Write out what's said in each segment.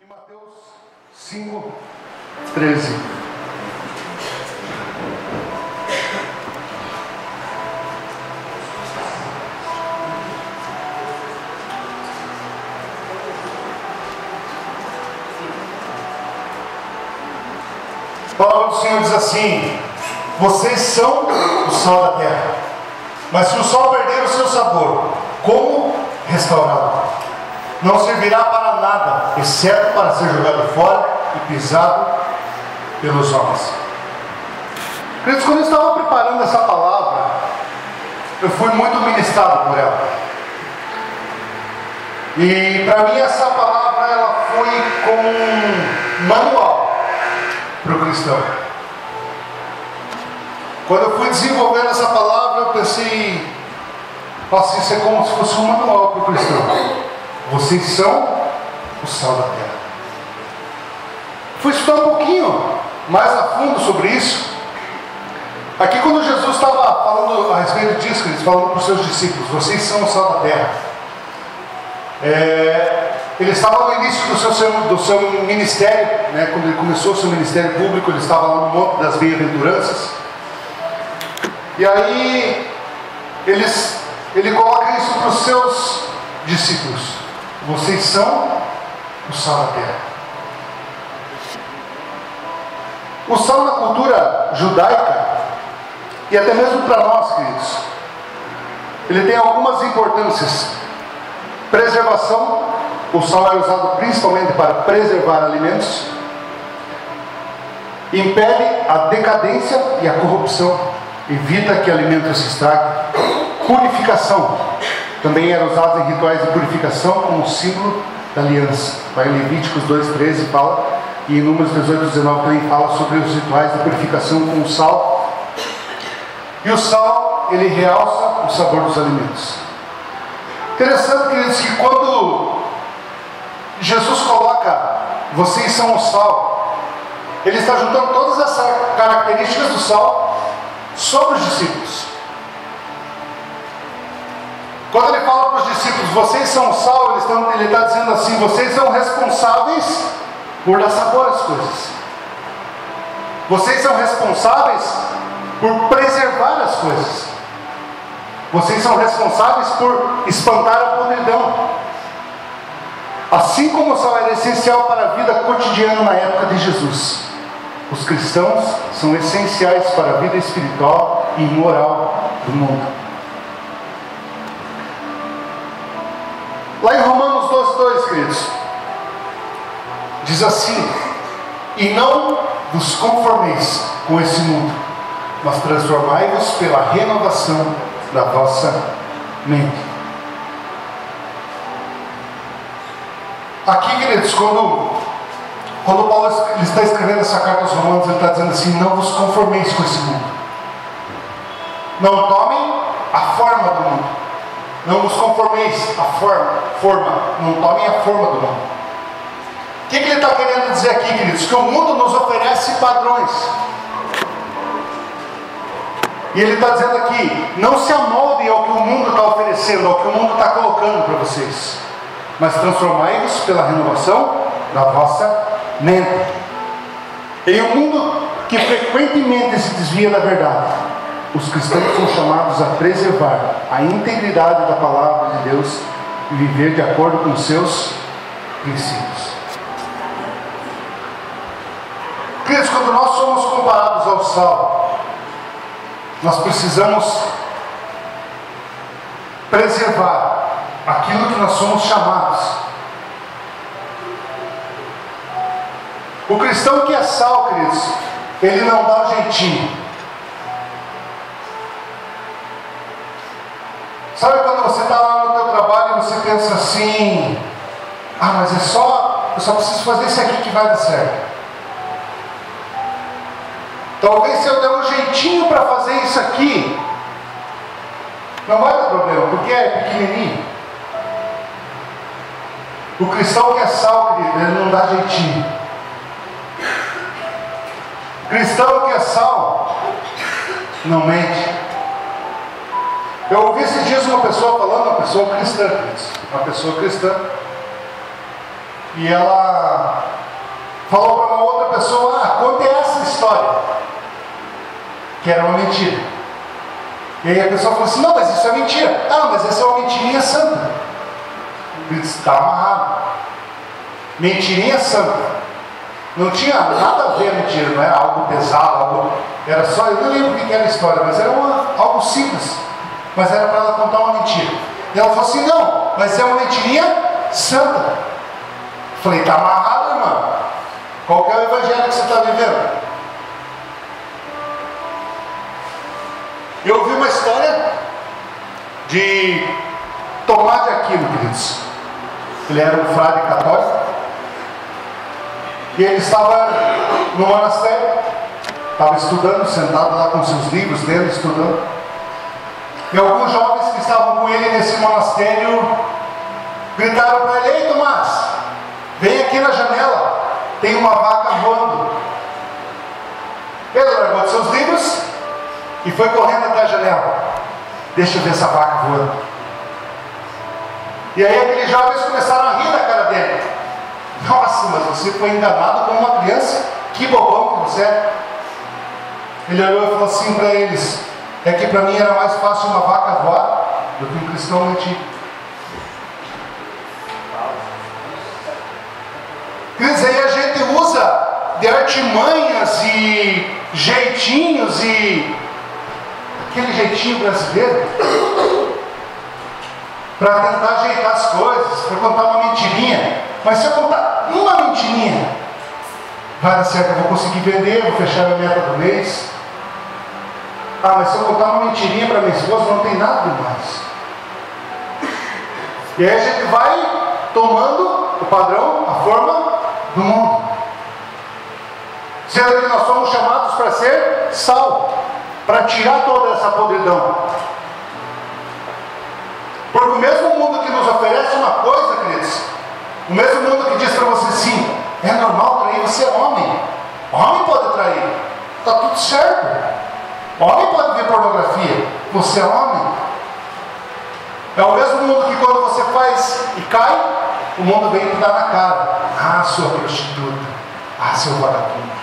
Em Mateus 5:13. A palavra do Senhor diz assim: vocês são o sal da terra, mas se o sal perder o seu sabor, como restaurá-lo? Não servirá para nada, exceto para ser jogado fora e pisado pelos homens. Queridos, quando eu estava preparando essa palavra, eu fui muito ministrado por ela. E para mim essa palavra ela foi como um manual para o cristão. Quando eu fui desenvolvendo essa palavra, eu pensei, nossa, isso é como se fosse um manual para o cristão. Vocês são o sal da terra. Fui estudar um pouquinho mais a fundo sobre isso. Aqui quando Jesus estava falando a respeito disso, ele falando para os seus discípulos, vocês são o sal da terra. Ele estava no início do seu ministério, né? Quando ele começou o seu ministério público, ele estava lá no Monte das Bem-aventuranças. E aí ele coloca isso para os seus discípulos: vocês são o sal da terra. O sal na cultura judaica, e até mesmo para nós, queridos, ele tem algumas importâncias. Preservação. O sal é usado principalmente para preservar alimentos. Impede a decadência e a corrupção. Evita que alimentos se estraguem. Purificação. Também era usado em rituais de purificação como símbolo da aliança. Vai em Levíticos 2:13 fala, e em Números 18:19 também fala sobre os rituais de purificação com o sal. E o sal, ele realça o sabor dos alimentos. Interessante, queridos, que quando Jesus coloca vocês são o sal, ele está juntando todas essas características do sal sobre os discípulos. Quando ele fala para os discípulos, vocês são o sal, ele está dizendo assim: vocês são responsáveis por dar sabor às coisas. Vocês são responsáveis por preservar as coisas. Vocês são responsáveis por espantar a podridão. Assim como o sal era essencial para a vida cotidiana na época de Jesus, os cristãos são essenciais para a vida espiritual e moral do mundo. Lá em Romanos 12:2, queridos, diz assim: e não vos conformeis com esse mundo, mas transformai-vos pela renovação da vossa mente. Aqui, queridos, quando Paulo ele está escrevendo essa carta aos Romanos, ele está dizendo assim: não vos conformeis com esse mundo. Não tomem a forma do mundo. Não vos conformeis à forma. Não tomem a forma do mundo. O que ele está querendo dizer aqui, queridos? Que o mundo nos oferece padrões. E ele está dizendo aqui: não se amoldem ao que o mundo está oferecendo, ao que o mundo está colocando para vocês, mas transformai-vos pela renovação da vossa mente. Em um mundo que frequentemente se desvia da verdade, os cristãos são chamados a preservar a integridade da palavra de Deus e viver de acordo com seus princípios. Queridos, quando nós somos comparados ao sal, nós precisamos preservar aquilo que nós somos chamados. O cristão que é sal, queridos, ele não dá um jeitinho. Sabe quando você está lá no teu trabalho e você pensa assim: ah, mas eu só preciso fazer isso aqui que vai dar certo. Talvez se eu der um jeitinho para fazer isso aqui, não vai dar problema, porque é pequenininho. O cristão que é sal, querido, ele não dá jeitinho. O cristão que é sal não mente. Eu ouvi esses dias uma pessoa falando, uma pessoa cristã, e ela falou para uma outra pessoa: conte essa história, que era uma mentira. E aí a pessoa falou assim: não, mas isso é mentira. Mas essa é uma mentirinha santa. Ele disse: está amarrado. Mentirinha santa. Não tinha nada a ver a mentira, não era algo pesado, era só, eu não lembro o que era a história, mas era algo simples. Mas era para ela contar uma mentira. E ela falou assim: não, mas é uma mentirinha santa. Eu falei: está amarrado, irmão. Qual que é o evangelho que você está vivendo? Eu ouvi uma história de Tomás de Aquino, queridos. Ele era um frade católico. E ele estava no monastério, estava estudando, sentado lá com seus livros dele, estudando. E alguns jovens que estavam com ele nesse monastério gritaram para ele: ei, Tomás, vem aqui na janela, tem uma vaca voando. Ele largou de seus livros e foi correndo até a janela. Deixa eu ver essa vaca voando. E aí aqueles jovens começaram a rir da cara dele. Nossa, mas você foi enganado como uma criança? Que bobão que você é. Ele olhou e falou assim para eles: é que para mim era mais fácil uma vaca voar do que um cristão mentir. Queridos, aí a gente usa de artimanhas e jeitinhos e aquele jeitinho brasileiro para tentar ajeitar as coisas, para contar uma mentirinha. Mas se eu contar uma mentirinha, vai dar certo, eu vou conseguir vender, vou fechar a meta do mês. Mas se eu contar uma mentirinha para minha esposa, não tem nada demais. E aí a gente vai tomando o padrão, a forma do mundo. Sendo que nós somos chamados para ser sal, para tirar toda essa podridão. Porque o mesmo mundo que nos oferece uma coisa, queridos, o mesmo mundo que diz para você: sim, é normal trair, você é homem. Homem pode trair, está tudo certo. Homem pode ver pornografia, você é homem. É o mesmo mundo que quando você faz e cai, o mundo vem te dar na cara: sua prostituta, seu vagabundo.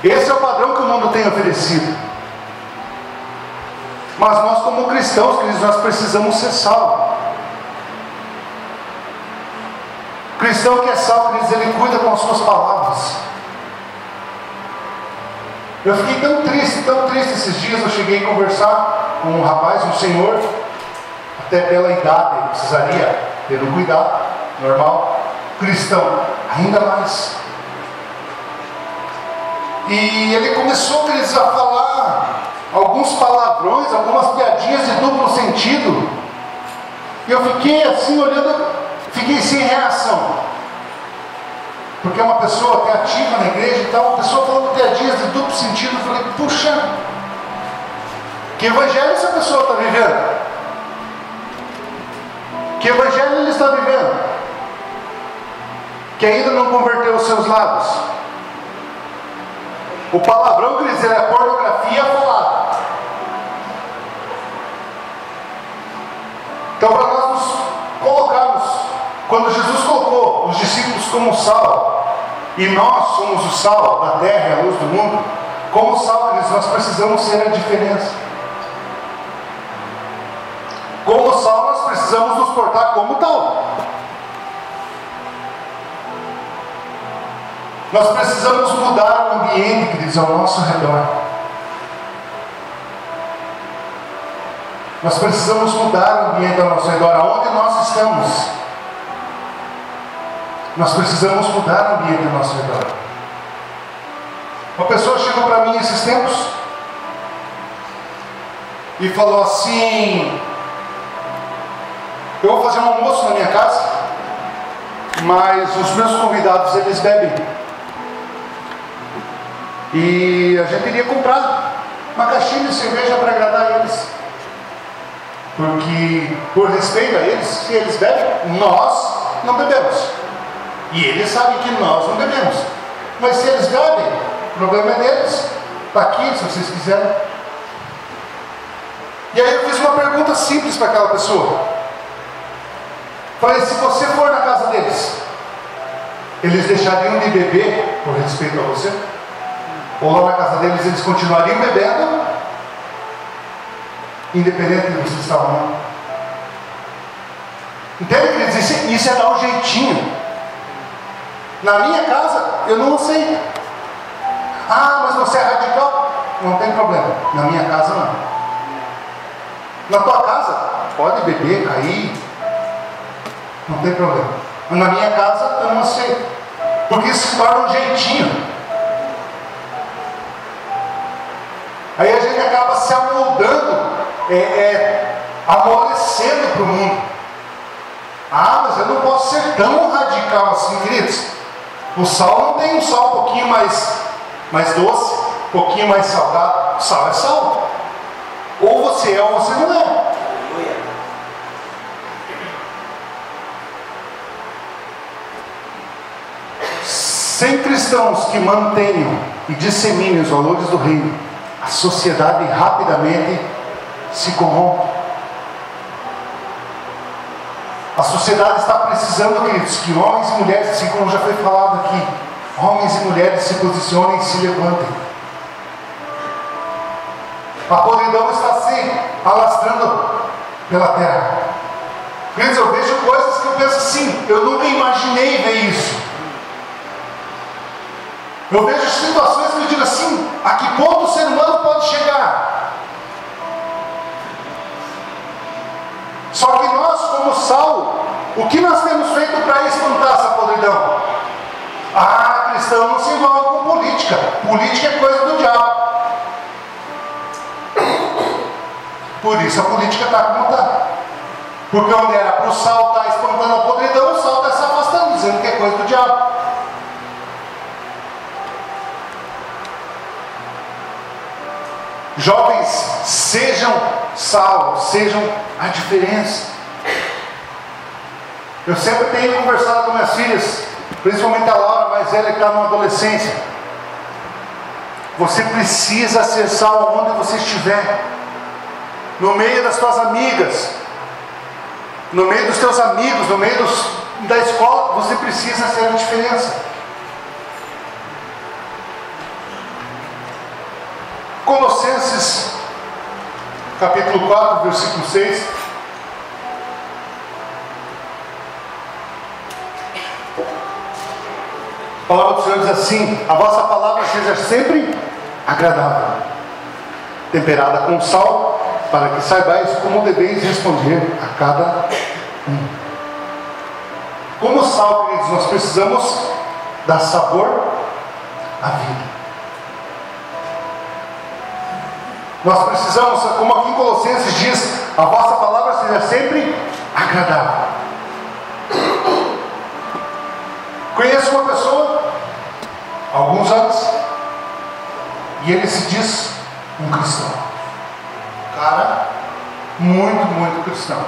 Esse é o padrão que o mundo tem oferecido. Mas nós, como cristãos, queridos, nós precisamos ser sal. O cristão que é sal, queridos, ele cuida com as suas palavras. Eu fiquei tão triste esses dias. Eu cheguei a conversar com um rapaz, um senhor, até pela idade, ele precisaria ter um cuidado, normal. Cristão, ainda mais. E ele começou, queridos, a falar alguns palavrões, algumas piadinhas de duplo sentido. E eu fiquei assim olhando, fiquei sem reação. Porque é uma pessoa que é ativa na igreja e tal, uma pessoa falando piadinhas de duplo sentido. Eu falei: puxa, que evangelho essa pessoa está vivendo? Que evangelho ele está vivendo? Que ainda não converteu os seus lábios. O palavrão, quer dizer, é a pornografia falada. Então, para nós nos colocarmos, quando Jesus colocou os discípulos como sal, e nós somos o sal da terra e a luz do mundo, como sal, nós precisamos ser a diferença. Como sal, nós precisamos nos portar como tal. Nós precisamos mudar o ambiente, queridos, ao nosso redor. Nós precisamos mudar o ambiente ao nosso redor, aonde nós estamos. Nós precisamos mudar o ambiente ao nosso redor. Uma pessoa chegou para mim esses tempos e falou assim: eu vou fazer um almoço na minha casa, mas os meus convidados, eles bebem. E a gente iria comprar uma caixinha de cerveja para agradar eles. Porque, por respeito a eles, se eles bebem, nós não bebemos. E eles sabem que nós não bebemos. Mas se eles bebem, o problema é deles. Está aqui, se vocês quiserem. E aí eu fiz uma pergunta simples para aquela pessoa. Falei, se você for na casa deles, eles deixariam de beber por respeito a você? Ou lá na casa deles eles continuariam bebendo, independente de você estar ou não? Entende, queridos? Isso é dar um jeitinho. Na minha casa, eu não aceito. Ah, mas você é radical? Não tem problema. Na minha casa, não. Na tua casa, pode beber, cair. Não tem problema. Mas na minha casa, eu não aceito. Porque isso se torna um jeitinho. Aí a gente acaba se amoldando, amolecendo para o mundo. Ah, mas eu não posso ser tão radical assim, queridos. O sal não tem um sal um pouquinho mais doce, um pouquinho mais salgado. O sal é sal. Ou você é ou você não é. Sem cristãos que mantenham e disseminem os valores do reino, a sociedade rapidamente se corrompe. A sociedade está precisando, queridos, que homens e mulheres, assim como já foi falado aqui, homens e mulheres se posicionem e se levantem. A podridão está se alastrando pela terra. Queridos, eu vejo coisas que eu penso assim, eu nunca imaginei ver isso. Eu vejo situações que eu digo assim, a que ponto o ser humano pode chegar? Só que nós, como sal, o que nós temos feito para espantar essa podridão? Ah, cristão não se envolve com política. Política é coisa do diabo. Por isso a política está como está. Porque onde era para o sal estar espantando a podridão, o sal está se afastando, dizendo que é coisa do diabo. Jovens, sejam sal, sejam a diferença. Eu sempre tenho conversado com minhas filhas, principalmente a Laura, mais velha, que está na adolescência. Você precisa ser sal onde você estiver, no meio das tuas amigas, no meio dos teus amigos, no meio da escola. Você precisa ser a diferença. Colossenses capítulo 4, versículo 6. A palavra do Senhor diz assim: a vossa palavra seja sempre agradável, temperada com sal, para que saibais como deveis responder a cada um. Como sal, queridos, nós precisamos dar sabor à vida. Nós precisamos, como aqui em Colossenses diz, a vossa palavra seja sempre agradável. Conheço uma pessoa, há alguns anos, e ele se diz um cristão. Cara, muito cristão.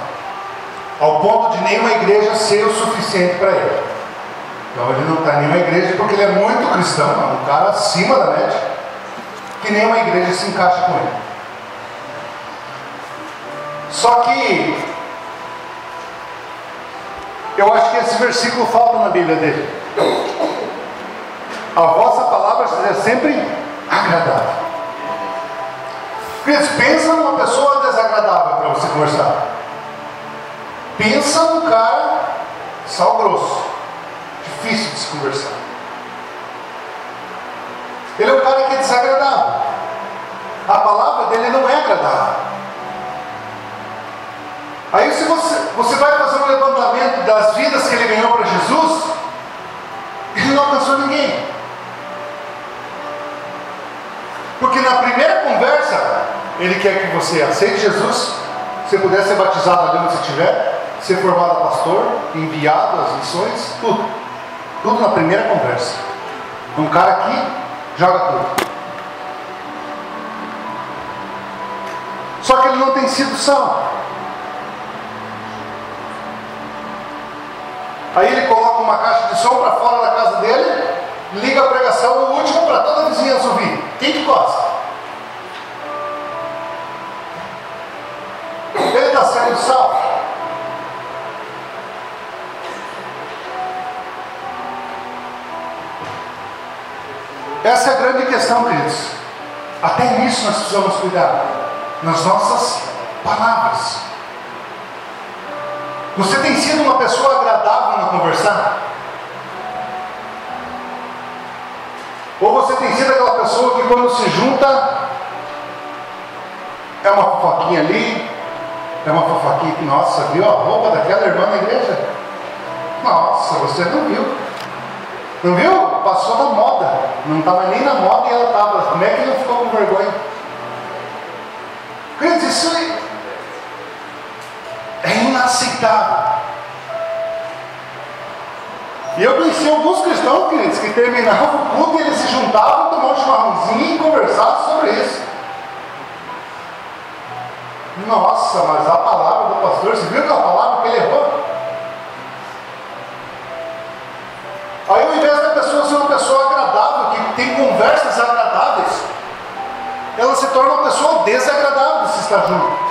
Ao ponto de nenhuma igreja ser o suficiente para ele. Então ele não está em nenhuma igreja porque ele é muito cristão, é um cara acima da média, que nenhuma igreja se encaixa com ele. Só que eu acho que esse versículo falta na Bíblia dele. A vossa palavra seja sempre agradável. Queridos, pensa numa pessoa desagradável para você conversar. Pensa num cara sal grosso, difícil de se conversar. Ele é um cara que é desagradável. A palavra dele não é agradável. Aí se você vai fazer um levantamento das vidas que ele ganhou para Jesus, ele não alcançou ninguém. Porque na primeira conversa, ele quer que você aceite Jesus, você puder ser batizado ali onde você estiver, ser formado a pastor, enviado às missões, tudo. Tudo na primeira conversa. Um cara aqui joga tudo. Só que ele não tem sido sal. Aí ele coloca uma caixa de som para fora da casa dele, liga a pregação, o último para toda a vizinhança ouvir. Quem que gosta? Ele está sendo sal. Essa é a grande questão, queridos. Até nisso nós precisamos cuidar, nas nossas palavras. Você tem sido uma pessoa agradável no conversar? Ou você tem sido aquela pessoa que quando se junta, é uma fofoquinha ali, é uma fofoquinha que, nossa, viu a roupa daquela irmã na igreja? Nossa, você não viu. Não viu? Passou na moda. Não estava nem na moda e ela estava. Como é que não ficou com vergonha? Queridos, isso é inaceitável. E eu conheci alguns cristãos, queridos, que terminavam o culto e eles se juntavam, tomavam um chimarrãozinho e conversavam sobre isso. Nossa, mas a palavra do pastor, você viu aquela palavra que ele errou? Aí, ao invés da pessoa ser uma pessoa agradável, que tem conversas agradáveis, ela se torna uma pessoa desagradável se está junto.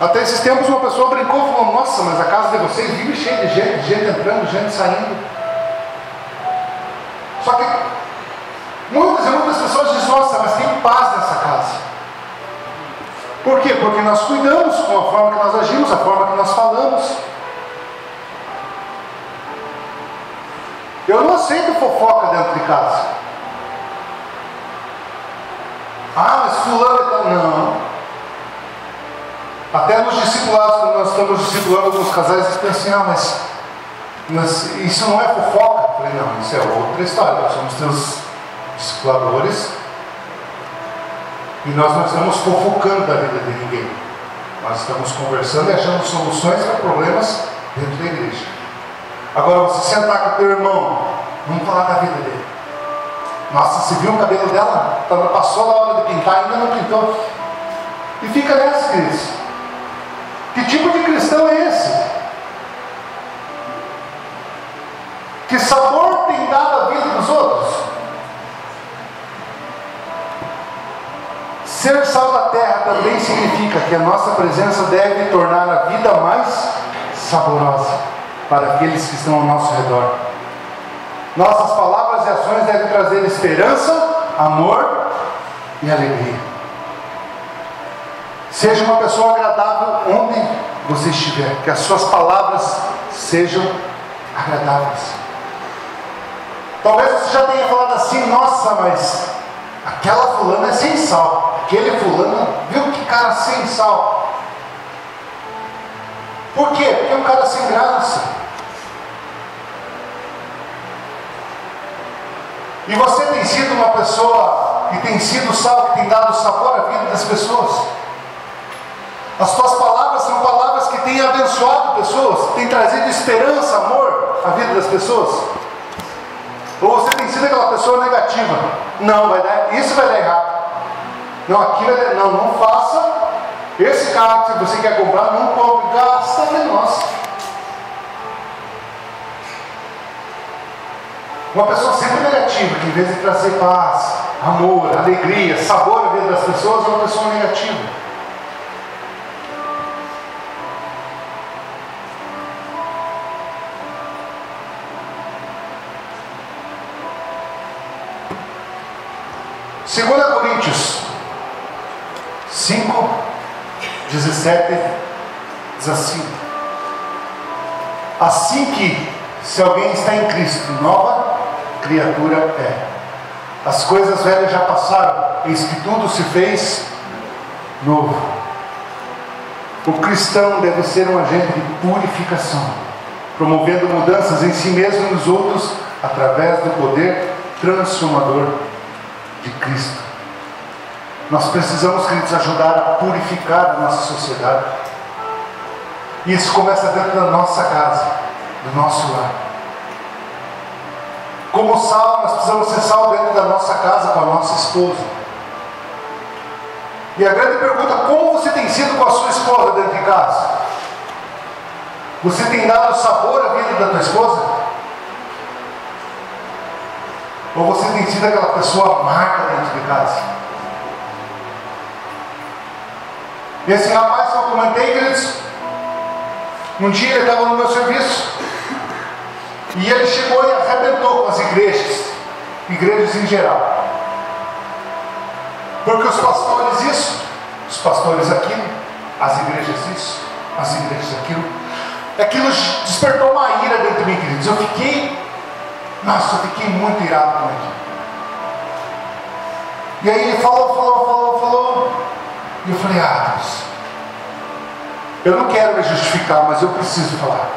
Até esses tempos uma pessoa brincou e falou: nossa, mas a casa de vocês vive cheia de gente entrando, gente saindo. Só que muitas e muitas pessoas dizem: nossa, mas tem paz nessa casa. Por quê? Porque nós cuidamos com a forma que nós agimos, a forma que nós falamos. Eu não aceito fofoca dentro de casa. Ah, mas fulano está... Não. Até nos discipulados, quando nós estamos discipulando alguns casais, eles pensam: ah, mas isso não é fofoca. Eu falei: não, isso é outra história. Nós somos teus discipuladores e nós não estamos fofocando da vida de ninguém. Nós estamos conversando e achando soluções para problemas dentro da igreja. Agora, você sentar com o teu irmão, vamos falar da vida dele. Nossa, você viu o cabelo dela? Passou na hora de pintar, ainda não pintou. E fica nessa, queridos. Que tipo de cristão é esse? Que sabor tem dado a vida dos outros? Ser sal da terra também significa que a nossa presença deve tornar a vida mais saborosa para aqueles que estão ao nosso redor. Nossas palavras e ações devem trazer esperança, amor e alegria. Seja uma pessoa agradável onde você estiver, que as suas palavras sejam agradáveis. Talvez você já tenha falado assim: nossa, mas aquela fulana é sem sal. Aquele fulano, viu que cara sem sal. Por quê? Porque é um cara sem graça. E você tem sido uma pessoa que tem sido sal, que tem dado sabor à vida das pessoas. As tuas palavras são palavras que têm abençoado pessoas, têm trazido esperança, amor à vida das pessoas. Ou você tem sido aquela pessoa negativa: não, isso vai dar errado. Não, aqui vai dar, não faça. Esse carro que você quer comprar, não compre, gasta, é nosso. Uma pessoa sempre negativa, que em vez de trazer paz, amor, alegria, sabor à vida das pessoas, é uma pessoa negativa. Segunda Coríntios 5:17 diz assim: assim que, se alguém está em Cristo, nova criatura é. As coisas velhas já passaram, eis que tudo se fez novo. O cristão deve ser um agente de purificação, promovendo mudanças em si mesmo e nos outros, através do poder transformador de Cristo. Nós precisamos, queridos, ajudar a purificar a nossa sociedade. E isso começa dentro da nossa casa, do nosso lar. Como sal, nós precisamos ser sal dentro da nossa casa com a nossa esposa. E a grande pergunta: como você tem sido com a sua esposa dentro de casa? Você tem dado sabor à vida da tua esposa? Ou você tem sido aquela pessoa amarga dentro de casa? E esse rapaz que eu comentei, queridos, um dia ele estava no meu serviço E ele chegou e arrebentou com as igrejas em geral. Porque os pastores isso, os pastores aquilo, as igrejas isso, as igrejas aquilo. Aquilo despertou uma ira dentro de mim, queridos. Eu fiquei muito irado com ele. E aí ele falou. E eu falei, Deus, eu não quero me justificar, mas eu preciso falar.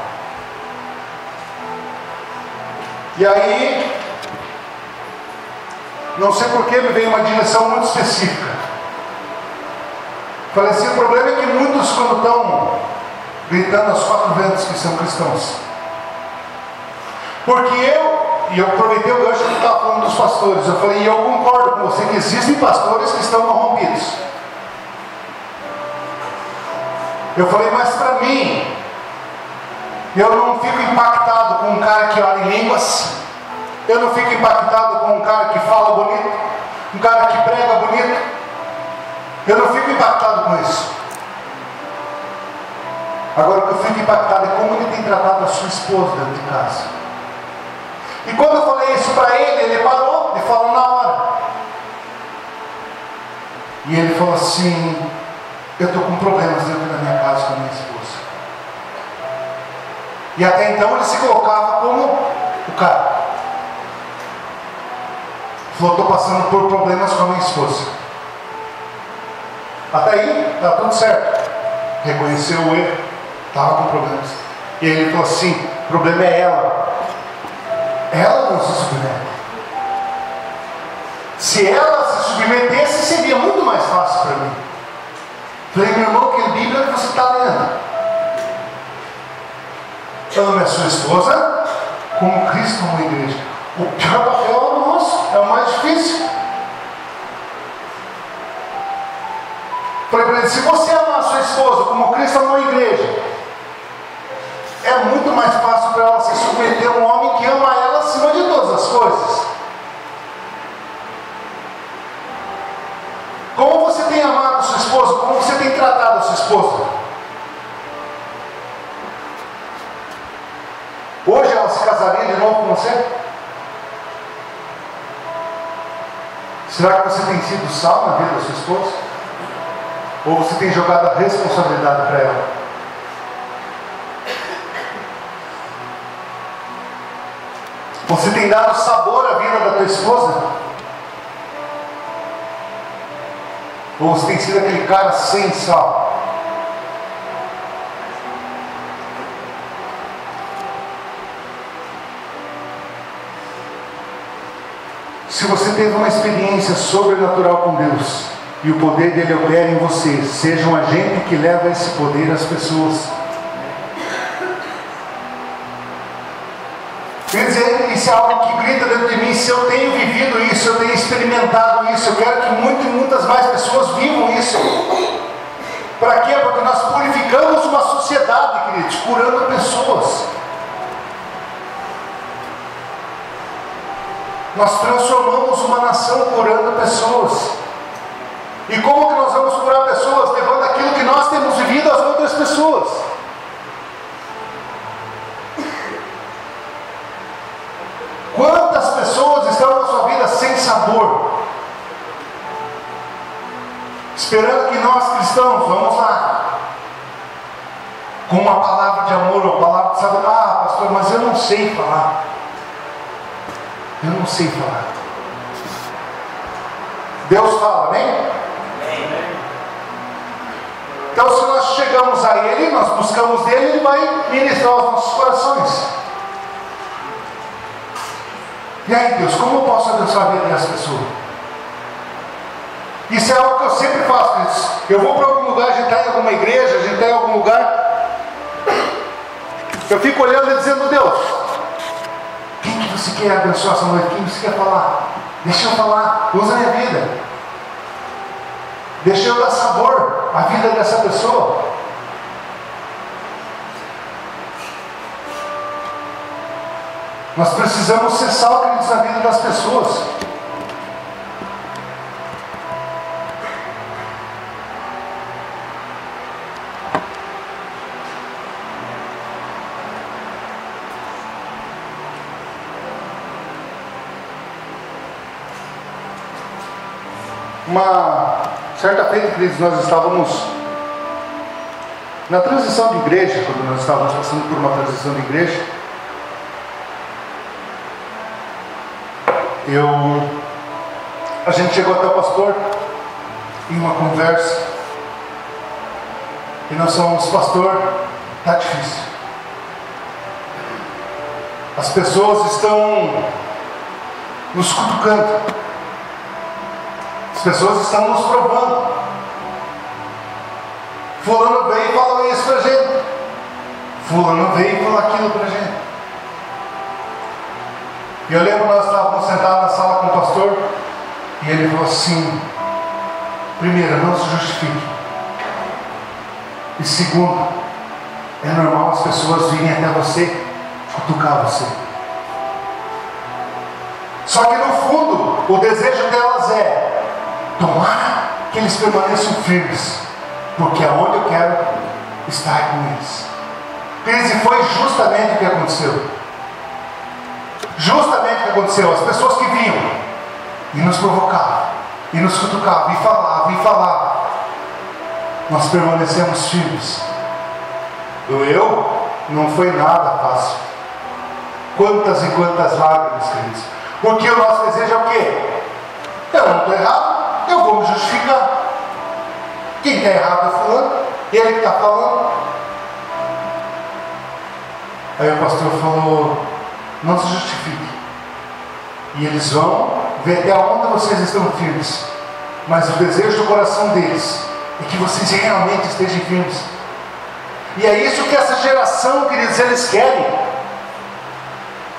E aí, não sei porquê, me veio uma direção muito específica. Falei assim, o problema é que muitos, quando estão gritando aos quatro ventos que são cristãos, porque eu aproveitei o gancho que estava falando dos pastores, eu falei, e eu concordo com você que existem pastores que estão corrompidos. Eu falei, mas para mim, eu não fico impactado com um cara que ora em línguas, eu não fico impactado com um cara que fala bonito, um cara que prega bonito, eu não fico impactado com isso. Agora o que eu fico impactado é como ele tem tratado a sua esposa dentro de casa. E quando eu falei isso para ele, ele parou e falou na hora. E ele falou assim, eu estou com problemas dentro da minha casa com a minha esposa. E até então ele se colocava como o cara. Falou, estou passando por problemas com a minha esposa. Até aí, está tudo certo. Reconheceu o erro, estava com problemas. E aí ele falou assim, o problema é ela. Ela não se submete. Se ela se submetesse, seria muito mais fácil para mim. Falei, meu irmão, que Bíblia que você está lendo? Ame a sua esposa como Cristo ama a igreja. O pior papel é o nosso, é o mais difícil. Falei para ele, se você amar a sua esposa como Cristo amou a igreja, é muito mais fácil para ela se submeter a um homem que ama ela acima de todas as coisas. Como você tem amado a sua esposa? Como você tem tratado a sua esposa? Hoje ela se casaria de novo com você? Será que você tem sido sal na vida da sua esposa? Ou você tem jogado a responsabilidade para ela? Você tem dado sabor à vida da tua esposa? Ou você tem sido aquele cara sem sal? Se você teve uma experiência sobrenatural com Deus e o poder dele opera em você, seja um agente que leva esse poder às pessoas. Quer dizer, isso é algo que grita dentro de mim. Se eu tenho vivido isso, eu tenho experimentado isso, eu quero que muitas mais pessoas vivam isso. Para quê? Porque nós purificamos uma sociedade, queridos, curando pessoas. Nós transformamos uma nação curando pessoas. E como que nós vamos curar pessoas? Levando aquilo que nós temos vivido às outras pessoas. Quantas pessoas estão na sua vida sem sabor? Esperando que nós cristãos, vamos lá, com uma palavra de amor, uma palavra de saber, pastor, mas eu não sei falar. Eu não sei falar. Deus fala, amém? Então, se nós chegamos a Ele, nós buscamos dele, Ele vai ministrar os nossos corações. E aí, Deus, como eu posso abençoar a vida das pessoas? Isso é algo que eu sempre faço. Isso. Eu vou para algum lugar, a gente está em alguma igreja, a gente está em algum lugar, eu fico olhando e dizendo, Deus, quem que você quer abençoar essa noite? Quem você quer falar? Deixa eu falar, usa a minha vida. Deixa eu dar sabor à vida dessa pessoa. Nós precisamos ser sal, queridos, na vida das pessoas. Uma certa feita, queridos, nós estávamos na transição de igreja, quando nós estávamos passando por uma transição de igreja. A gente chegou até o pastor em uma conversa e nós falamos: pastor, está difícil. As pessoas estão nos cutucando, as pessoas estão nos provando. Fulano veio e falou isso pra gente, fulano veio e falou aquilo pra gente. E eu lembro que nós estávamos sentados na sala com o pastor e ele falou assim: primeiro, não se justifique, e segundo, é normal as pessoas virem até você, cutucar você. Só que no fundo, o desejo delas é: tomara que eles permaneçam firmes, porque é onde eu quero estar com eles. E foi justamente o que aconteceu. Justamente o que aconteceu. As pessoas que vinham e nos provocavam, e nos cutucavam, e falavam, nós permanecemos firmes. Doeu? Não foi nada fácil. Quantas e quantas lágrimas, queridos. Porque o nosso desejo é o quê? Eu não estou errado, eu vou me justificar. Quem está errado é fulano, ele que está falando. Aí o pastor falou: não se justifique. E eles vão ver até onde vocês estão firmes. Mas o desejo do coração deles é que vocês realmente estejam firmes. E é isso que essa geração, queridos, eles querem.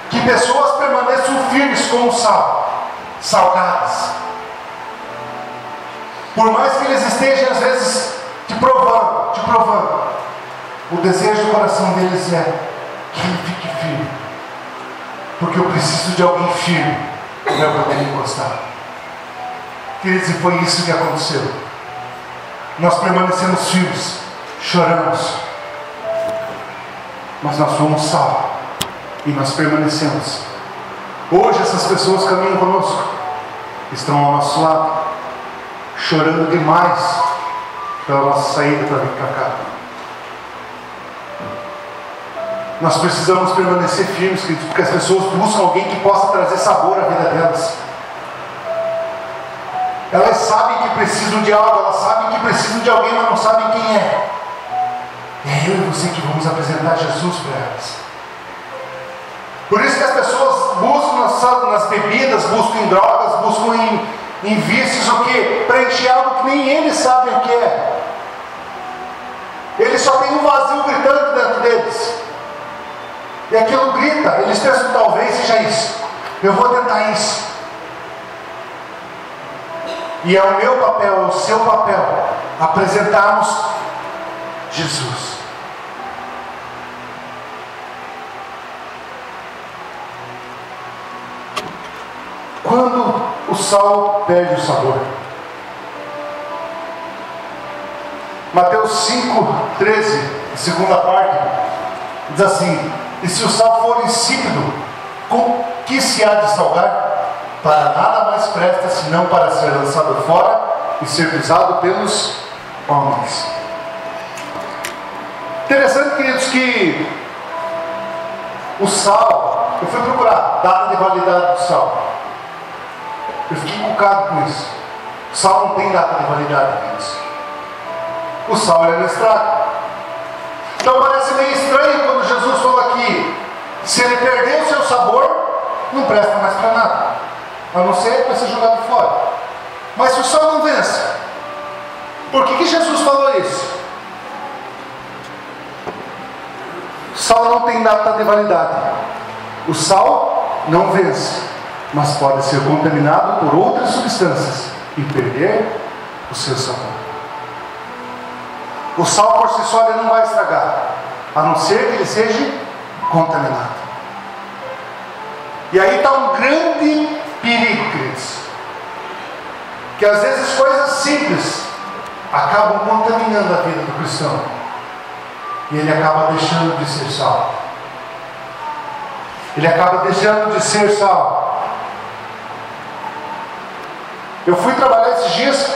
Que pessoas permaneçam firmes como sal, salgadas. Por mais que eles estejam às vezes te provando, o desejo do coração deles é que ele fique firme. Porque eu preciso de alguém firme para eu poder encostar. Queridos, e foi isso que aconteceu. Nós permanecemos firmes, choramos, mas nós fomos sal e nós permanecemos. Hoje essas pessoas caminham conosco, estão ao nosso lado, chorando demais pela nossa saída para vir para cá. Nós precisamos permanecer firmes, queridos, porque as pessoas buscam alguém que possa trazer sabor à vida delas. Elas sabem que precisam de algo, elas sabem que precisam de alguém, mas não sabem quem é. É eu e você que vamos apresentar Jesus para elas. Por isso que as pessoas buscam nas bebidas, buscam em drogas, buscam em vícios, o que? Preencher algo que nem eles sabem o que é. Eles só têm um vazio gritando dentro deles. E aquilo grita, eles pensam: talvez seja isso, eu vou tentar isso. E é o meu papel, é o seu papel, apresentarmos Jesus. Quando o sal perde o sabor. Mateus 5:13, segunda parte, diz assim: e se o sal for insípido, com que se há de salgar? Para nada mais presta, senão para ser lançado fora e ser pisado pelos homens. Interessante, queridos, que o sal, eu fui procurar data de validade do sal. Eu fiquei encucado com isso. O sal não tem data de validade, queridos. O sal ele não estraga. Então parece meio estranho quando Jesus falou aqui: se ele perder o seu sabor, não presta mais para nada, a não ser para ser jogado fora. Mas se o sal não vence, por que Jesus falou isso? O sal não tem data de validade. O sal não vence, mas pode ser contaminado por outras substâncias e perder o seu sabor. O sal por si só ele não vai estragar, a não ser que ele seja contaminado. E aí está um grande perigo, queridos, que às vezes coisas simples acabam contaminando a vida do cristão, e ele acaba deixando de ser sal. Ele acaba deixando de ser sal. Eu fui trabalhar esses dias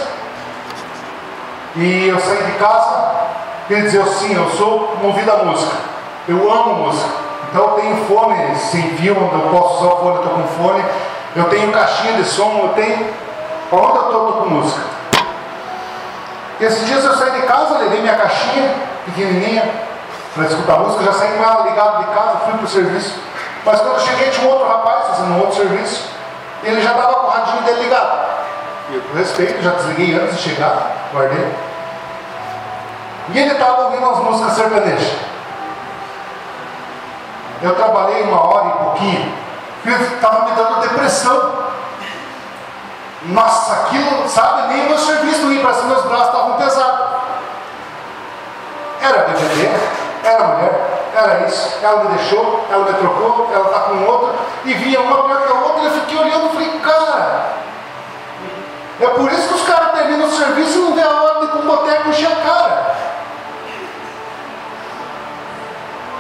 e eu saí de casa, quer dizer assim, eu sou movido à música, eu amo música, então eu tenho fone sem fio, onde eu posso usar o fone, eu estou com fone, eu tenho caixinha de som, eu tenho, onde eu estou com música. E esses dias eu saí de casa, levei minha caixinha pequenininha para escutar música, já saí com ela ligado de casa, fui para o serviço, mas quando eu cheguei tinha um outro rapaz fazendo um outro serviço, e ele já estava com o radinho dele ligado. E eu, com respeito, já desliguei antes de chegar, guardei. E ele estava ouvindo as músicas sertanejas. Eu trabalhei 1 hora e pouquinho, estava me dando depressão. Nossa, aquilo, sabe, nem meu serviço ia, parece que meus braços estavam pesados. Era DVD, era mulher, era isso. Ela me deixou, ela me trocou, ela está com outra, e via uma pior que a outra, e eu fiquei olhando e falei, cara, é por isso que os caras terminam o serviço e não vê a hora de ir para um boteco encher a cara.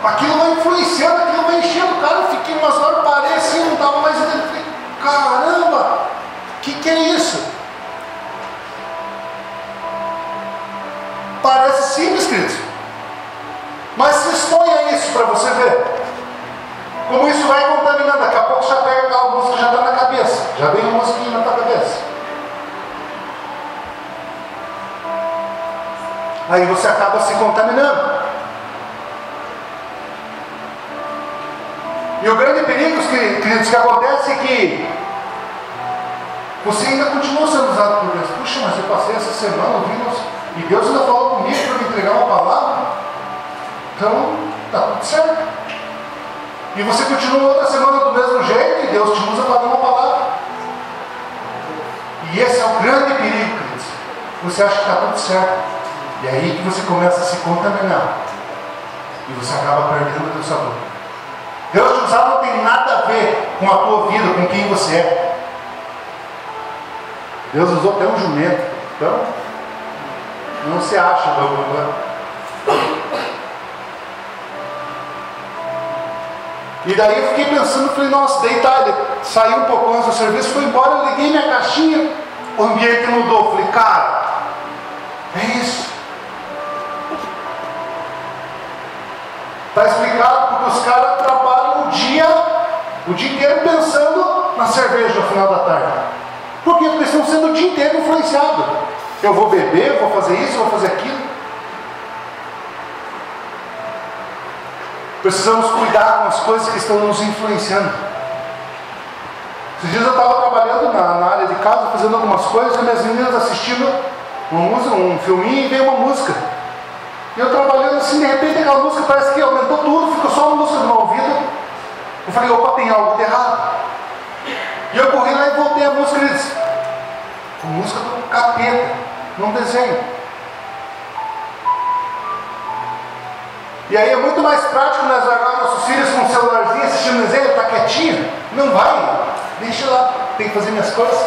Aquilo vai influenciando, aquilo vai enchendo o cara. Eu fiquei umas horas, parei assim, não estava mais entendendo. Falei, caramba, que é isso? Parece simples, queridos, mas se expõe a isso para você ver como isso vai contaminando. Daqui a pouco já pega aquela música, já está na cabeça, já vem uma musiquinha na tua cabeça. Aí você acaba se contaminando. E o grande perigo, queridos, que acontece é que você ainda continua sendo usado por Deus. Puxa, mas eu passei essa semana ouvindo e Deus ainda falou comigo para me entregar uma palavra. Então, está tudo certo. E você continua outra semana do mesmo jeito e Deus te usa para dar uma palavra. E esse é o grande perigo, queridos. Você acha que está tudo certo. E é aí que você começa a se contaminar. E você acaba perdendo o teu sabor. Deus te usar não tem nada a ver com a tua vida, com quem você é. Deus usou até um jumento. Então, não se acha, E daí eu fiquei pensando, falei, nossa, daí tá, ele saiu um pouco antes do serviço, foi embora, eu liguei minha caixinha, o ambiente mudou. Falei, cara, é isso. Está explicado porque os caras trabalham o dia inteiro pensando na cerveja no final da tarde. Por quê? Porque estão sendo o dia inteiro influenciados. Eu vou beber, eu vou fazer isso, eu vou fazer aquilo. Precisamos cuidar com as coisas que estão nos influenciando. Esses dias eu estava trabalhando na área de casa, fazendo algumas coisas, e minhas meninas assistindo um filminho e veio uma música. E eu trabalhando assim, de repente aquela música parece que aumentou tudo, ficou só uma música no meu ouvido. Eu falei, opa, tem algo de errado. E eu corri lá e voltei a música e disse, a música do capeta, num desenho. E aí é muito mais prático nós largar nossos filhos com um celularzinho assistindo desenho, está quietinho. Não vai, deixa lá, tem que fazer minhas coisas.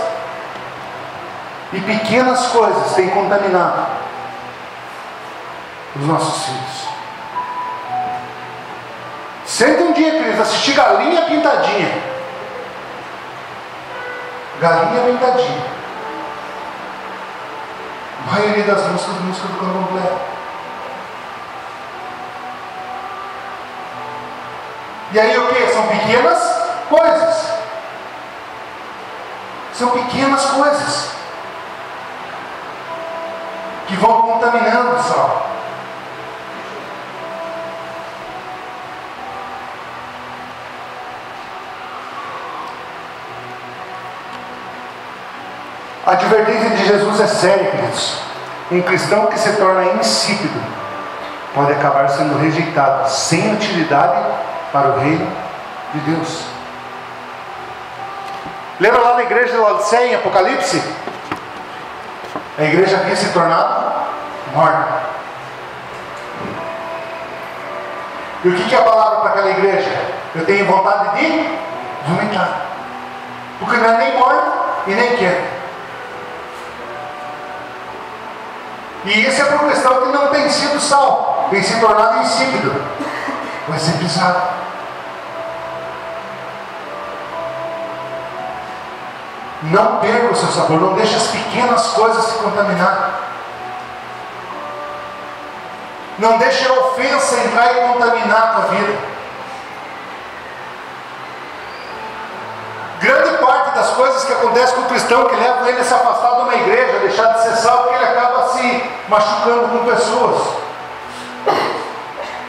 E pequenas coisas têm contaminado os nossos filhos. Senta um dia, queridos, assistir Galinha Pintadinha. Galinha Pintadinha. A maioria das músicas do candomblé. E aí o que? São pequenas coisas. São pequenas coisas que vão contaminando o sal. A advertência de Jesus é séria, queridos. Um cristão que se torna insípido pode acabar sendo rejeitado, sem utilidade para o reino de Deus. Lembra lá na igreja de Laodiceia, em Apocalipse? A igreja havia se tornado morna. E o que é a palavra para aquela igreja? Eu tenho vontade de vomitar. Porque não é nem morna e nem quente. E isso é para o cristão que não tem sido sal, tem se tornado insípido, vai ser pisado. Não perca o seu sabor, não deixe as pequenas coisas se contaminar. Não deixe a ofensa entrar e contaminar a tua vida. Grande parte das coisas que acontecem com o cristão que levam ele a se afastar de uma igreja, a deixar de ser salvo, porque ele acaba se machucando com pessoas.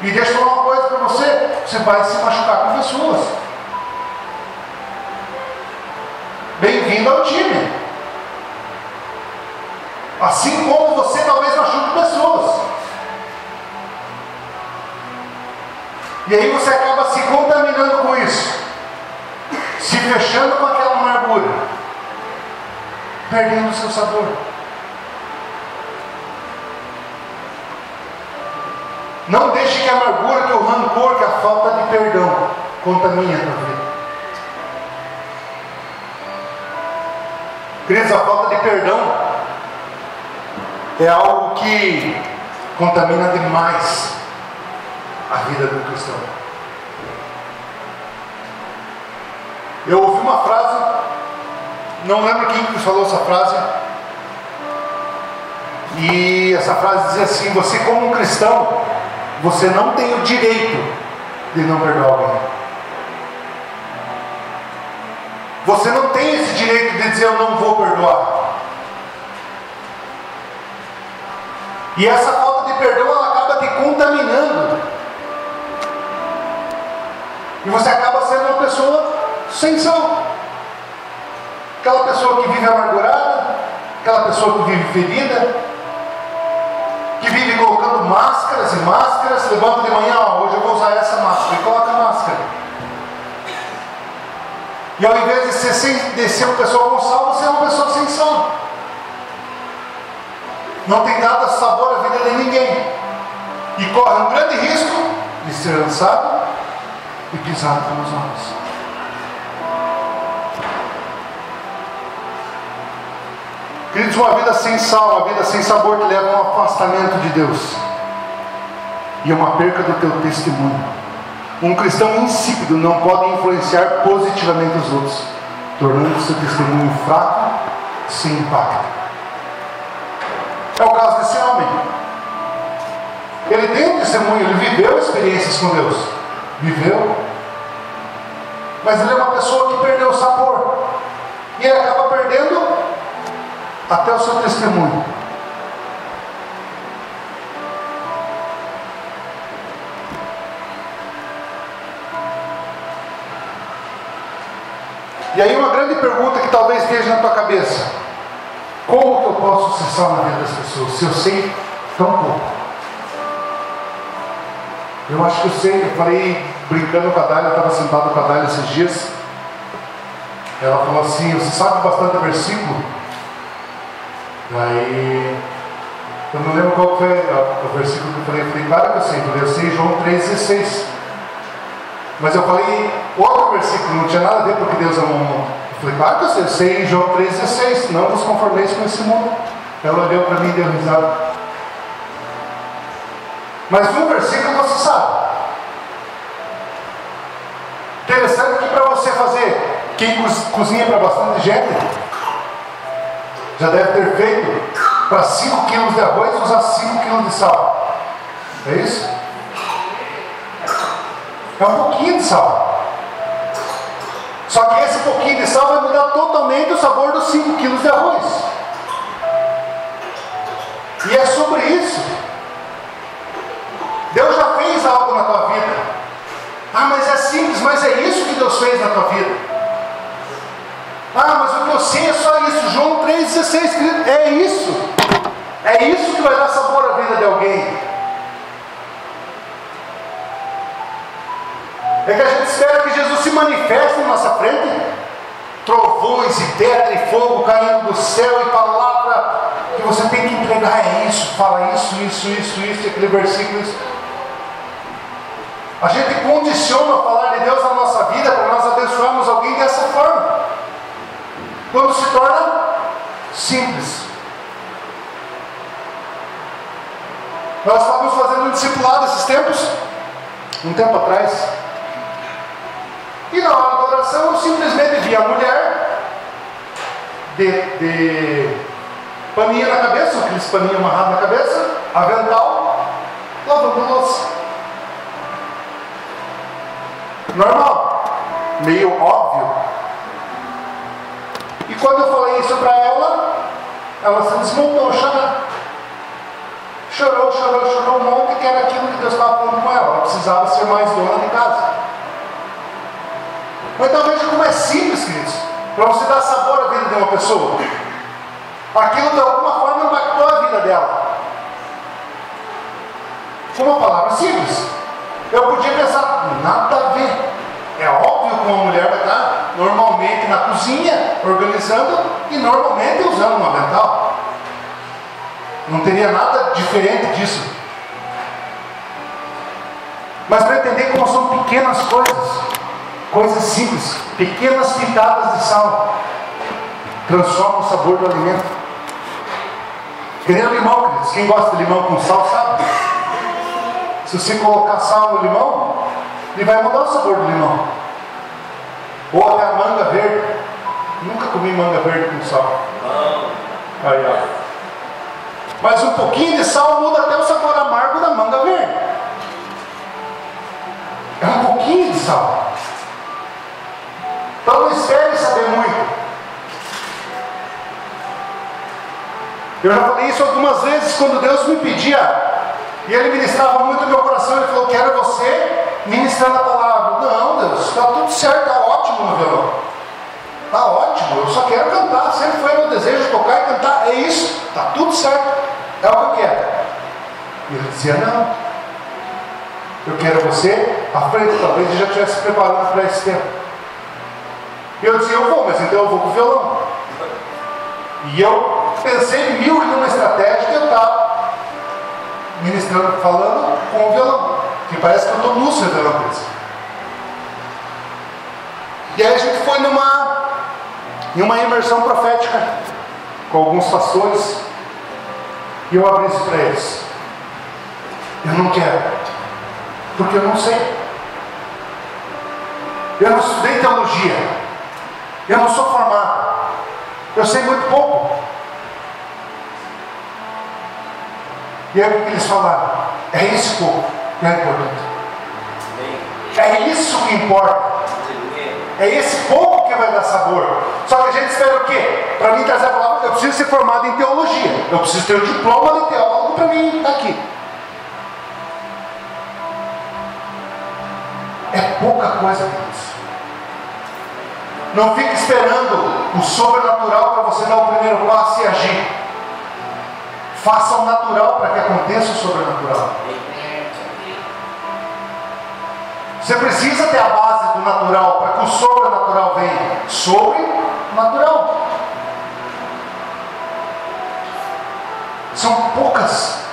E deixa eu falar uma coisa para você: você vai se machucar com pessoas. Bem-vindo ao time. Assim como você talvez machuque pessoas. E aí você acaba se contaminando com isso, se fechando com aquela amargura, perdendo o seu sabor. Não deixe que a amargura, que o rancor, que a falta de perdão contamine a tua vida. Queridos, a falta de perdão é algo que contamina demais a vida do cristão. Eu ouvi uma frase, não lembro quem que falou essa frase, e essa frase dizia assim: você como um cristão, você não tem o direito de não perdoar alguém. Você não tem esse direito de dizer eu não vou perdoar. E essa falta de perdão, ela acaba te contaminando. E você acaba sendo uma pessoa sem sal. Aquela pessoa que vive amargurada, aquela pessoa que vive ferida, que vive colocando máscaras e máscaras, levanta de manhã, hoje eu vou usar essa máscara, e coloca a máscara. E ao invés de ser uma pessoa com sal, você é uma pessoa sem sal. Não tem dado sabor à vida de ninguém. E corre um grande risco de ser lançado e pisado pelos homens. Queridos, uma vida sem sal, uma vida sem sabor, que leva a um afastamento de Deus e a uma perca do teu testemunho. Um cristão insípido não pode influenciar positivamente os outros, tornando seu testemunho fraco, sem impacto. É o caso desse homem. Ele tem um testemunho, ele viveu experiências com Deus. Viveu. Mas ele é uma pessoa que perdeu o sabor. E ele acaba perdendo até o seu testemunho. E aí uma grande pergunta que talvez esteja na tua cabeça: como que eu posso ser sal na vida das pessoas, se eu sei tão pouco? Eu acho que eu sei. Eu falei brincando com a Dália, eu estava sentado com a Dália esses dias. Ela falou assim: você sabe bastante versículo? Aí eu não lembro qual foi o versículo que eu falei. Eu falei, claro que eu sei, eu sei João 3,16. Mas eu falei outro versículo, não tinha nada a ver com o que Deus amou o mundo. Eu falei, claro que eu sei João 3,16. Não vos conformeis com esse mundo. Ela olhou para mim e deu risada. Mas um versículo você sabe. Interessante que para você fazer, quem cozinha para bastante gente, já deve ter feito para 5 quilos de arroz usar 5 quilos de sal. É isso? É um pouquinho de sal. Só que esse pouquinho de sal vai mudar totalmente o sabor dos 5 quilos de arroz. E é sobre isso. Deus já fez algo na tua vida. Ah, mas é simples, mas é isso que Deus fez na tua vida. Ah, mas o que eu sei é só isso. João 3,16, é isso. É isso que vai dar sabor à vida de alguém. É que a gente espera que Jesus se manifeste na nossa frente. Trovões e pedra e fogo caindo do céu e palavra que você tem que entregar. É isso, fala isso, aquele versículo, isso. A gente condiciona o falar de Deus na nossa vida para nós abençoarmos alguém dessa forma. Quando se torna simples. Nós estávamos fazendo um discipulado esses tempos, um tempo atrás. E na hora da oração eu simplesmente vi a mulher de paninho na cabeça, aqueles paninhos amarrados na cabeça, avental, lavando louça. Normal, meio óbvio. E quando eu falei isso para ela se desmontou, chorou um monte, que era aquilo que Deus estava falando com ela. Ela precisava ser mais dona de casa. Mas então veja como é simples, queridos, para você dar sabor à vida de uma pessoa. Aquilo de alguma forma impactou a vida dela. Com uma palavra simples. Eu podia pensar, nada a ver. É óbvio que uma mulher vai estar normalmente na cozinha, organizando, e normalmente usando um avental. Não teria nada diferente disso. Mas para entender como são pequenas coisas, coisas simples, pequenas pitadas de sal, transformam o sabor do alimento. Que nem o limão, queridos. Quem gosta de limão com sal sabe. Se você colocar sal no limão, ele vai mudar o sabor do limão. Ou até a manga verde. Nunca comi manga verde com sal. Aí, ó. Mas um pouquinho de sal muda até o sabor amargo da manga verde. É um pouquinho de sal. Então não espere saber muito. Eu já falei isso algumas vezes quando Deus me pedia, e Ele ministrava muito no meu coração. Ele falou: quero você ministrando a palavra. Não, Deus, está tudo certo, está ótimo no violão. Está ótimo, eu só quero cantar. Sempre foi meu desejo tocar e cantar. É isso, está tudo certo. É o que eu quero. E ele dizia: não, eu quero você à frente. Talvez ele já estivesse preparando para esse tempo. E eu dizia: eu vou, mas então eu vou com o violão. E eu pensei em 1001 estratégia que eu estava ministrando, falando com o violão, que parece que eu estou lúcido no violão. E aí a gente foi em uma imersão profética com alguns pastores, e eu abri isso para eles. Eu não quero, porque eu não sei. Eu não estudei teologia, eu não sou formado, eu sei muito pouco. E aí o que eles falaram? É esse pouco que é importante. É isso que importa. É esse pouco que vai dar sabor. Só que a gente espera o quê? Para mim trazer a palavra, eu preciso ser formado em teologia. Eu preciso ter o diploma de teólogo para mim estar aqui. É pouca coisa, Deus. Não fique esperando o sobrenatural para você dar o primeiro passo e agir. Faça o natural para que aconteça o sobrenatural. Você precisa ter a base do natural para que o sobrenatural venha. Sobrenatural. São poucas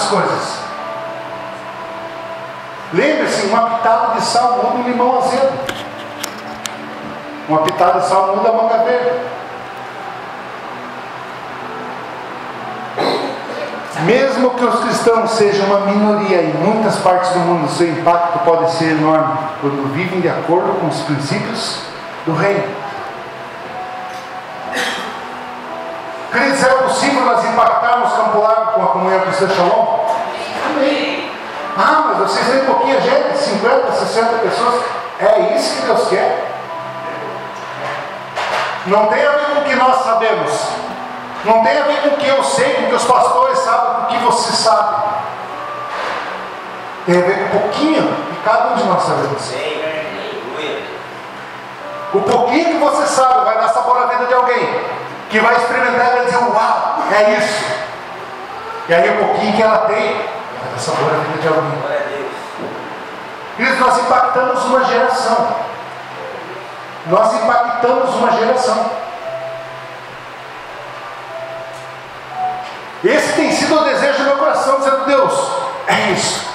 coisas. Lembre-se, uma pitada de sal muda um limão azedo. Uma pitada de sal muda a manga verde. Mesmo que os cristãos sejam uma minoria em muitas partes do mundo, seu impacto pode ser enorme quando vivem de acordo com os princípios do reino. Queridos, é possível nós impactarmos Campo Largo com a comunhão cristã Shalom? Amém. Ah, mas vocês têm pouquinha gente, 50, 60 pessoas. É isso que Deus quer. Não tem a ver com o que nós sabemos. Não tem a ver com o que eu sei, com o que os pastores sabem, com o que você sabe. Tem a ver com um pouquinho que cada um de nós sabemos. O pouquinho que você sabe vai dar sabor à vida de alguém, que vai experimentar e vai dizer: uau, é isso. E aí o pouquinho que ela tem vai dar sabor à vida de alguém. E nós impactamos uma geração. Nós impactamos uma geração. Esse tem sido o desejo do meu coração, dizendo: Deus, é isso.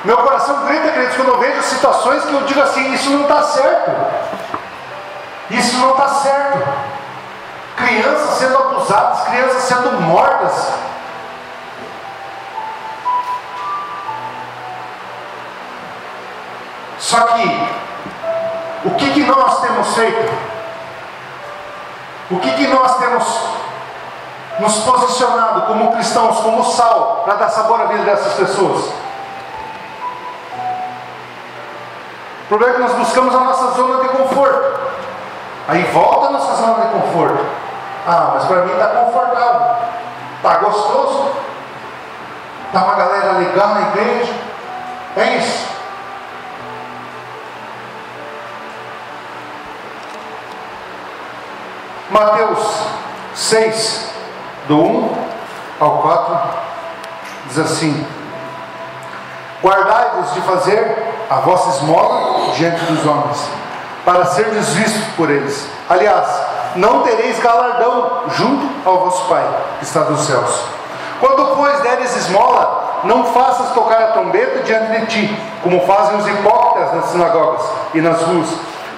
Meu coração grita, queridos, quando eu vejo situações que eu digo assim: isso não está certo. Isso não está certo. Crianças sendo abusadas, crianças sendo mortas. Só que, o que que nós temos feito? O que nós temos nos posicionado como cristãos, como sal, para dar sabor à vida dessas pessoas? O problema é que nós buscamos a nossa zona de conforto. Aí volta a nossa zona de conforto. Ah, mas para mim está confortável, está gostoso, está uma galera legal na igreja. É isso. Mateus 6, do 1 ao 4, diz assim: guardai-vos de fazer a vossa esmola diante dos homens, para serdes vistos por eles. Aliás, não tereis galardão junto ao vosso Pai, que está nos céus. Quando, pois, deres esmola, não faças tocar a trombeta diante de ti, como fazem os hipócritas nas sinagogas e nas ruas,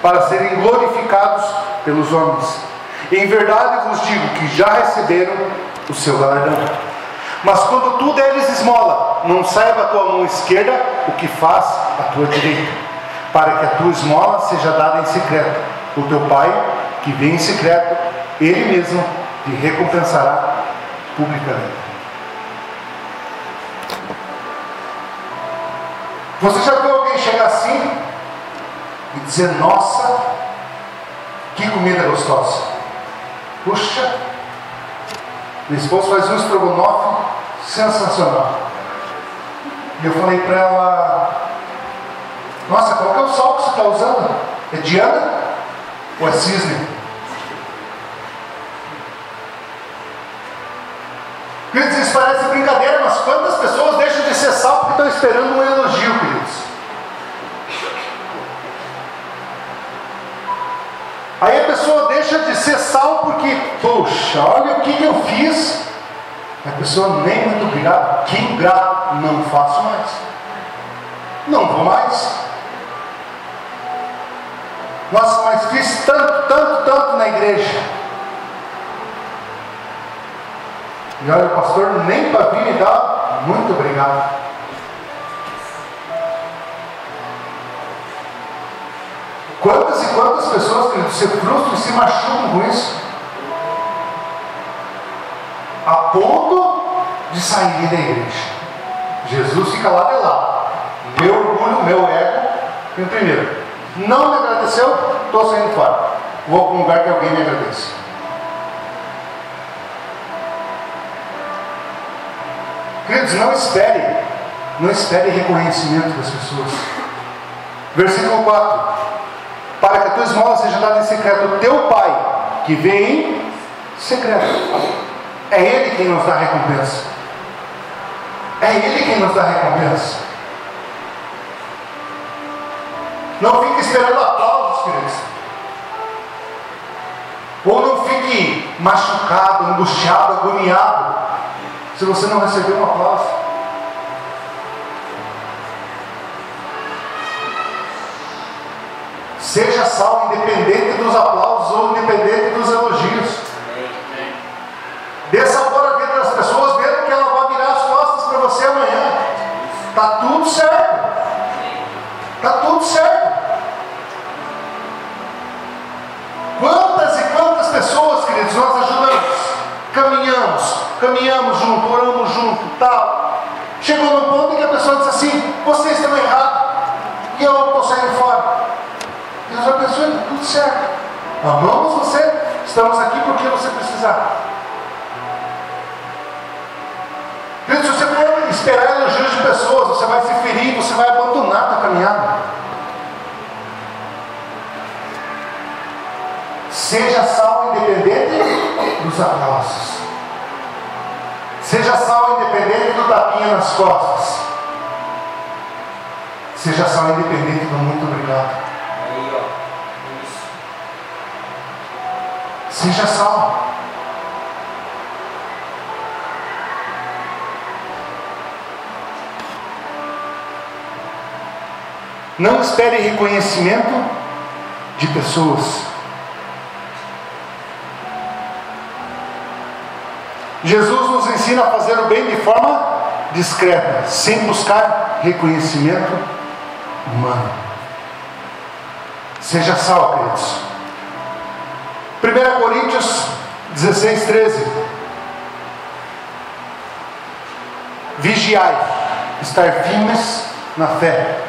para serem glorificados pelos homens. Em verdade vos digo que já receberam o seu galardão. Mas quando tu deres esmola, não saiba a tua mão esquerda o que faz a tua direita, para que a tua esmola seja dada em secreto. O teu Pai, que vem em secreto, Ele mesmo te recompensará publicamente. Você já viu alguém chegar assim e dizer: nossa, que comida gostosa? Puxa, minha esposa faz um estrogonofe sensacional. E eu falei para ela: nossa, qual que é o sal que você está usando? É Diana ou é cisne? Queridos, isso parece brincadeira, mas quantas pessoas deixam de ser sal porque estão esperando um elogio, queridos? Aí a pessoa deixa de ser sal porque, poxa, olha o que eu fiz. A pessoa nem muito obrigado, que ingrato, não faço mais, não vou mais. Nossa, mas fiz tanto na igreja. E olha, o pastor nem para vir me dar muito obrigado. Quantas e quantas pessoas, queridos, se frustram e se machucam com isso, a ponto de sair da igreja. Jesus fica lá de lá. Meu orgulho, meu ego, em primeiro. Não me agradeceu, estou saindo fora. Vou para um lugar que alguém me agradeça. Queridos, não espere reconhecimento das pessoas. Versículo 4: para que a tua esmola seja dada em secreto, o teu Pai, que vê em secreto, é Ele quem nos dá recompensa. É Ele quem nos dá recompensa. Não fique esperando aplausos, queridos. Ou não fique machucado, angustiado, agoniado, se você não receber um aplauso. Seja sal, independente dos aplausos ou independente dos elogios. Dê sabor à vida das pessoas, mesmo que ela vá virar as costas para você amanhã. Está tudo certo. Está tudo certo. Quantas e quantas pessoas, queridos, nós ajudamos, caminhamos junto, oramos junto, tal. Chegou num ponto em que a pessoa diz assim: vocês estão errados e eu estou saindo fora. Deus abençoe, tudo certo. Amamos você, estamos aqui porque você precisar. Querido, se você for esperar elogios de pessoas, você vai se ferir, você vai abandonar a tua caminhada. Seja sal independente dos aplausos. Seja sal independente do tapinha nas costas. Seja sal independente do muito obrigado. Aí, ó. Isso. Seja sal. Não espere reconhecimento de pessoas. Jesus nos ensina a fazer o bem de forma discreta, sem buscar reconhecimento humano. Seja sal, queridos. 1 Coríntios 16, 13. Vigiai, estar firmes na fé,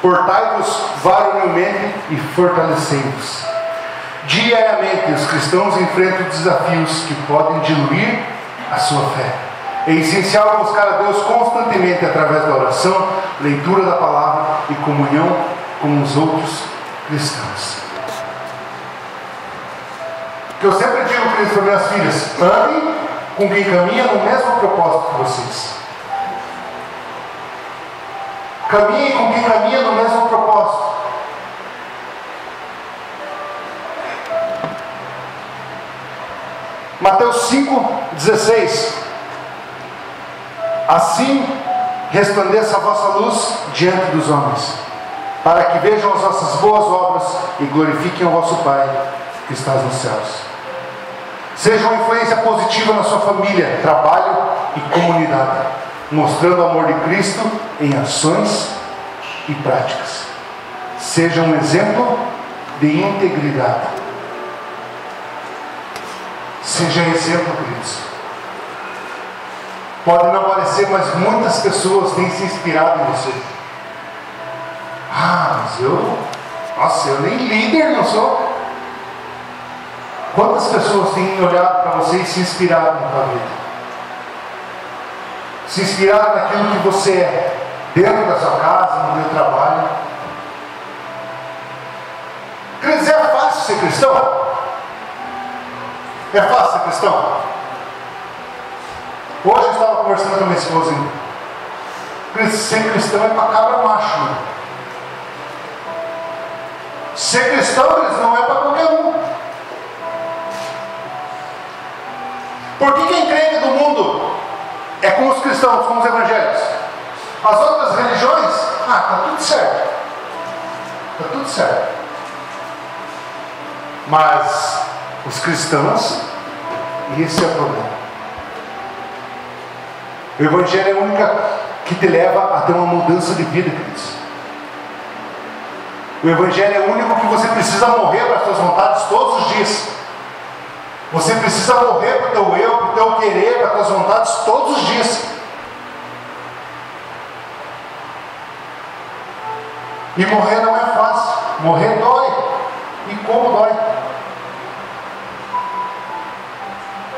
portai-vos varonilmente e fortalecei-vos. Diariamente os cristãos enfrentam desafios que podem diluir a sua fé. É essencial buscar a Deus constantemente através da oração, leitura da palavra e comunhão com os outros cristãos. Que eu sempre digo para minhas filhas: andem com quem caminha no mesmo propósito que vocês. Caminhe com quem caminha no mesmo propósito. Mateus 5,16. Assim resplandeça a vossa luz diante dos homens, para que vejam as vossas boas obras e glorifiquem o vosso Pai que está nos céus. Seja uma influência positiva na sua família, trabalho e comunidade, mostrando o amor de Cristo em ações e práticas. Seja um exemplo de integridade. Seja exemplo, queridos. Pode não parecer, mas muitas pessoas têm se inspirado em você. Mas eu nem líder não sou. Quantas pessoas têm olhado para você e se inspirado na sua vida? Se inspirado naquilo que você é, dentro da sua casa, no meu trabalho. Quer dizer, é fácil ser cristão? É fácil ser cristão? Hoje eu estava conversando com a minha esposa. Ser cristão é para cabra macho. Né? Ser cristão, eles não é para qualquer um. Porque quem crê do mundo é com os cristãos, com os evangélicos. As outras religiões, está tudo certo. Está tudo certo. Mas os cristãos, esse é o problema. O Evangelho é a única que te leva a ter uma mudança de vida, queridos. O Evangelho é o único que você precisa morrer para as suas vontades todos os dias. Você precisa morrer para o teu eu, para o teu querer, para as tuas vontades todos os dias. E morrer não é fácil. Morrer dói. E como dói?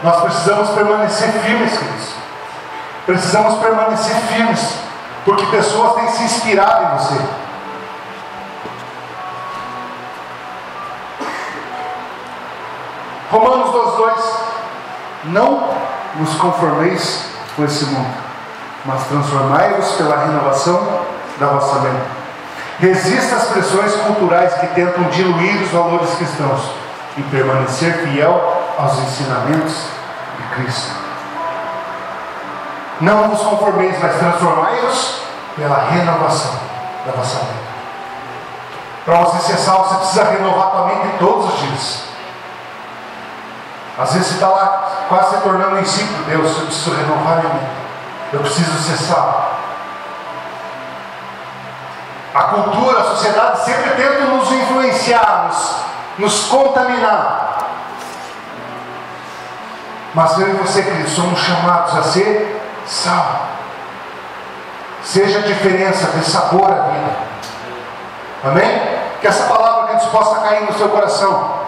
Nós precisamos permanecer firmes, queridos. Precisamos permanecer firmes, porque pessoas têm se inspirado em você. Romanos 12:2. Não vos conformeis com esse mundo, mas transformai-vos pela renovação da vossa mente. Resista às pressões culturais que tentam diluir os valores cristãos e permanecer fiel aos ensinamentos de Cristo. Não vos conformeis, mas transformai-vos pela renovação da vossa mente. Para você ser salvo, você precisa renovar a tua mente todos os dias. Às vezes você está lá quase se tornando um discípulo de Deus. Eu preciso renovar a minha mente. Eu preciso ser salvo. A cultura, a sociedade sempre tenta nos influenciar, nos contaminar. Mas eu e você, queridos, somos chamados a ser sal. Seja a diferença, dê sabor à vida. Amém? Que essa palavra, queridos, possa cair no seu coração.